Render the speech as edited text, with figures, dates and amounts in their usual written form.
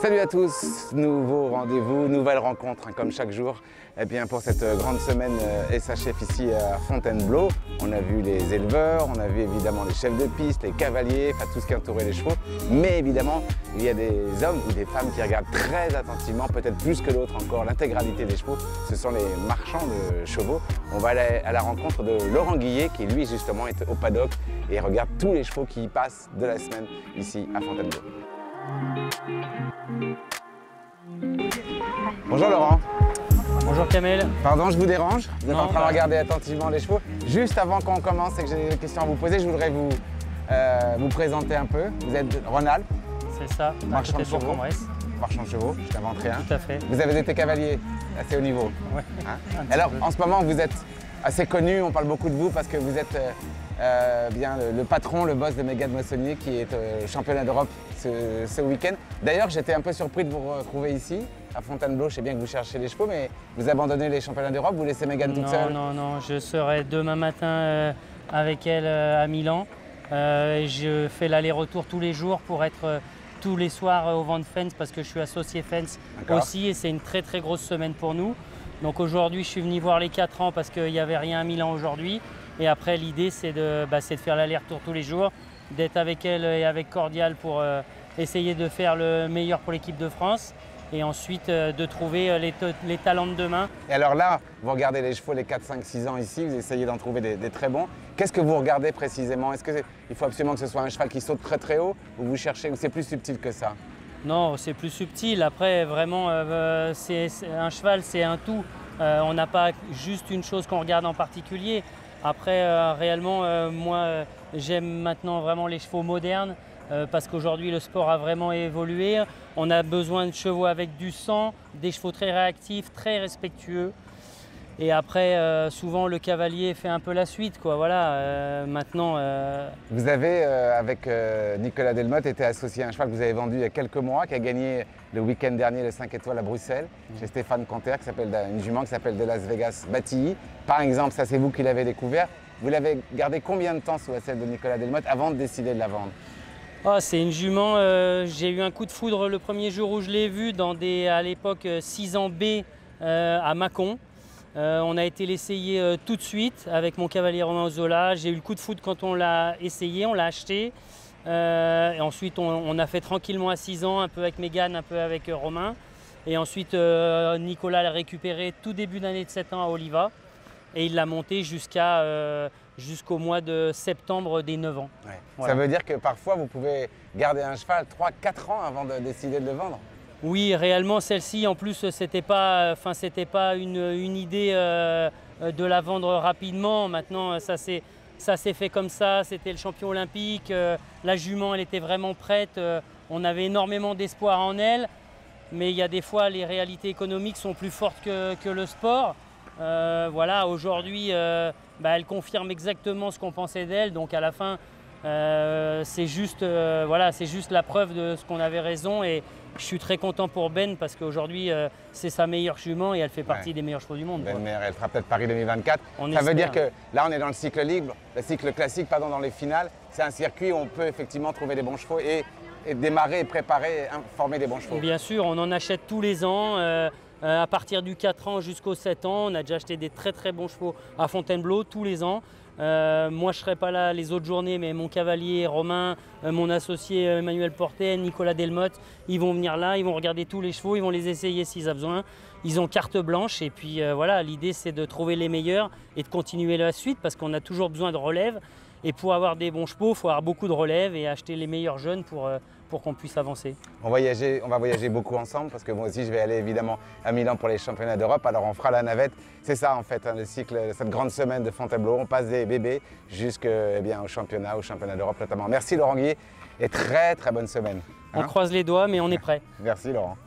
Salut à tous, nouveau rendez-vous, nouvelle rencontre comme chaque jour. Et bien pour cette grande semaine SHF ici à Fontainebleau, on a vu les éleveurs, on a vu évidemment les chefs de piste, les cavaliers, enfin tout ce qui entourait les chevaux. Mais évidemment, il y a des hommes ou des femmes qui regardent très attentivement, peut-être plus que l'autre encore, l'intégralité des chevaux. Ce sont les marchands de chevaux. On va aller à la rencontre de Laurent Guillet qui lui justement est au paddock et regarde tous les chevaux qui y passent de la semaine ici à Fontainebleau. Bonjour Laurent. Bonjour Kamel. Pardon, je vous dérange? Vous êtes en train de pas. regarder attentivement les chevaux. Juste avant qu'on commence et que j'ai des questions à vous poser, je voudrais vous présenter un peu. Vous êtes Rhône-Alpes, C'est ça, marchand de chevaux. Marchand de chevaux, je t'inventerai un. Tout à fait. Vous avez été cavalier assez haut niveau. Ouais. Hein? Alors en ce moment, vous êtes assez connu, on parle beaucoup de vous parce que vous êtes bien le patron, le boss de Mégane Moissonnier qui est championnat d'Europe ce week-end. D'ailleurs, j'étais un peu surpris de vous retrouver ici, à Fontainebleau. Je sais bien que vous cherchez les chevaux, mais vous abandonnez les championnats d'Europe, vous laissez Mégane toute seule? Non, je serai demain matin avec elle à Milan. Je fais l'aller-retour tous les jours pour être tous les soirs au Vent Fence parce que je suis associé Fence aussi et c'est une très grosse semaine pour nous. Donc aujourd'hui, je suis venu voir les 4 ans parce qu'il n'y avait rien à Milan aujourd'hui. Et après, l'idée, c'est de faire l'aller-retour tous les jours, d'être avec elle et avec Cordial pour essayer de faire le meilleur pour l'équipe de France et ensuite de trouver les talents de demain. Et alors là, vous regardez les chevaux les 4, 5, 6 ans ici, vous essayez d'en trouver des très bons. Qu'est-ce que vous regardez précisément? Est-ce qu'il faut absolument que ce soit un cheval qui saute très haut ou vous cherchez, ou c'est plus subtil que ça? Non, c'est plus subtil. Après, vraiment, un cheval, c'est un tout. On n'a pas juste une chose qu'on regarde en particulier. Après, réellement, moi, j'aime maintenant vraiment les chevaux modernes parce qu'aujourd'hui, le sport a vraiment évolué. On a besoin de chevaux avec du sang, des chevaux très réactifs, très respectueux. Et après, souvent, le cavalier fait un peu la suite, quoi. Voilà, maintenant… Vous avez, avec Nicolas Delmotte, été associé à un cheval que vous avez vendu il y a quelques mois, qui a gagné le week-end dernier le 5 étoiles à Bruxelles, chez Stéphane Canter, une jument qui s'appelle de Las Vegas Batilly. Par exemple, ça c'est vous qui l'avez découvert. Vous l'avez gardé combien de temps sous la selle de Nicolas Delmotte avant de décider de la vendre? Oh, c'est une jument, j'ai eu un coup de foudre le premier jour où je l'ai vue, à l'époque 6 ans B à Mâcon. On a été l'essayer tout de suite avec mon cavalier Romain Ozola. J'ai eu le coup de foudre quand on l'a essayé, on l'a acheté. Et ensuite, on a fait tranquillement à 6 ans, un peu avec Mégane, un peu avec Romain. Et ensuite, Nicolas l'a récupéré tout début d'année de 7 ans à Oliva. Et il l'a monté jusqu'au mois de septembre des 9 ans. Ouais. Voilà. Ça veut dire que parfois, vous pouvez garder un cheval 3-4 ans avant de décider de le vendre? Oui, réellement, celle-ci, en plus, c'était pas une idée de la vendre rapidement. Maintenant, ça s'est fait comme ça. C'était le champion olympique. La jument, elle était vraiment prête. On avait énormément d'espoir en elle. Mais il y a des fois, les réalités économiques sont plus fortes que le sport. Voilà, aujourd'hui, elle confirme exactement ce qu'on pensait d'elle. Donc, à la fin, c'est juste la preuve de ce qu'on avait raison. Et je suis très content pour Ben parce qu'aujourd'hui, c'est sa meilleure jument et elle fait partie des meilleurs chevaux du monde. Ben Mer, elle fera peut-être Paris 2024. On Ça veut espère. dire que là, on est dans le cycle libre, le cycle classique, pardon, dans les finales. C'est un circuit où on peut effectivement trouver des bons chevaux et démarrer, et préparer, former des bons chevaux. Bien sûr, on en achète tous les ans. À partir du 4 ans jusqu'aux 7 ans, on a déjà acheté des très bons chevaux à Fontainebleau tous les ans. Moi, je ne serai pas là les autres journées, mais mon cavalier Romain, mon associé Emmanuel Portet, Nicolas Delmotte, ils vont venir là, ils vont regarder tous les chevaux, ils vont les essayer s'ils ont besoin. Ils ont carte blanche et puis voilà, l'idée c'est de trouver les meilleurs et de continuer la suite parce qu'on a toujours besoin de relève. Et pour avoir des bons chevaux, il faut avoir beaucoup de relève et acheter les meilleurs jeunes pour qu'on puisse avancer. On va voyager beaucoup ensemble parce que moi aussi je vais aller évidemment à Milan pour les championnats d'Europe. Alors on fera la navette. C'est ça en fait, le cycle, cette grande semaine de Fontainebleau. On passe des bébés jusqu'au championnat d'Europe notamment. Merci Laurent Guillet et très bonne semaine. On croise les doigts mais on est prêt. Merci Laurent.